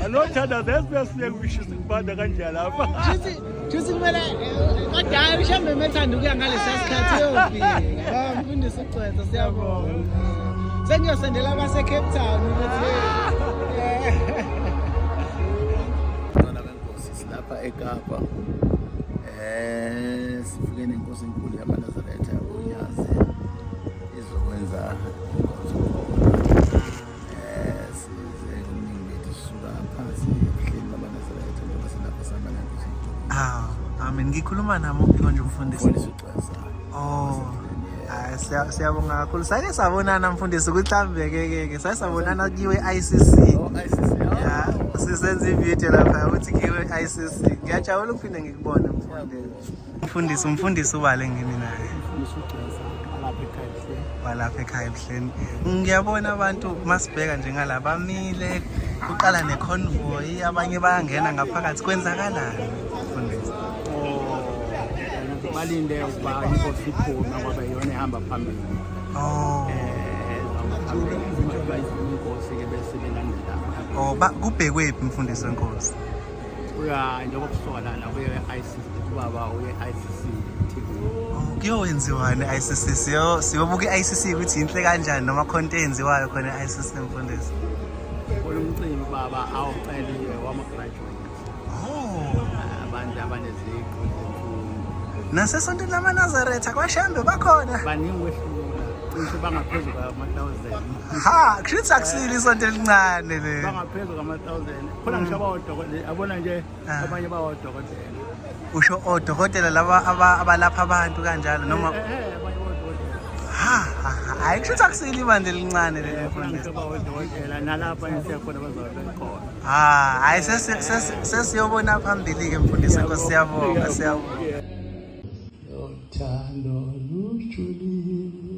Anothanda the best thing wishes ngibanda kanjani lapha. Juthi kumele kodwa Shembe methanda ukuya ngalesi sikhathi yofika. Mfundisi uCwensa siyabonga. Sengiyosendela abase Cape Town ukuthi lapha eKapa sifike nenkosi enkulu yamaNazaretha uNyazi izokwenza inkonzo size kuningi bethu sisuka phansi ehleni lamaNazaretha ngoba silapha sihamba nenkosi enkulu. Amen. Ngikhuluma nami nje umfundisi uCwensa. Siyabonga kakhulu. Sake sabonana mfundisi ukuthi hambeke sasabonana kiwe ICC. ICC. Yeah, sisenza ivideo lapha ukuthi kiwe ICC. Ngiyajabula ukuphinde ngikubone mfundisi. Umfundisi ubale ngini naye. Umfundisi uCwensa walapha ekhaya ebuhleni. Ngiyabona abantu masibheka njengalaba bamile kuqala neconvoy abanye bayangena ngaphakathi kwenzakalani mfundisi? Balinde ukuba inkosi iphuma ngoba iyona ehamba phambili. Inkosi ke bese belandela. Kubhekwephi mfundisi wenkosi? Uya njengoba kusola la uye ICC baba uye ICC TV. Kuyowenziwani ICC? Siyobuka ICC ukuthi inhle kanjani noma content enziwayo khona ICC mfundisi? Olumcimbi baba awuceliwe wama graduates. Abantu abaneziqu. Nasesonto lamaNazaretha kwaShembe bakhona. Baningi wehlula. Cishe bangaphezulu kwama-1000. Ha, kushuthi akusile isonto elincane le. Bangaphezulu kwama-1000. Khona ngisho abodokotela, abona nje abanye bawodokotela. Usho odokotela laba abalapha abantu kanjalo noma abanye bodokotela. Hayi kushuthi akusile ibandla elincane le mfundisi. Abodokotela nalapha siyakhona bazobe khona. Hayi sesiyobona phambili ke mfundisi Nkosi siyabonga. Thando lujulile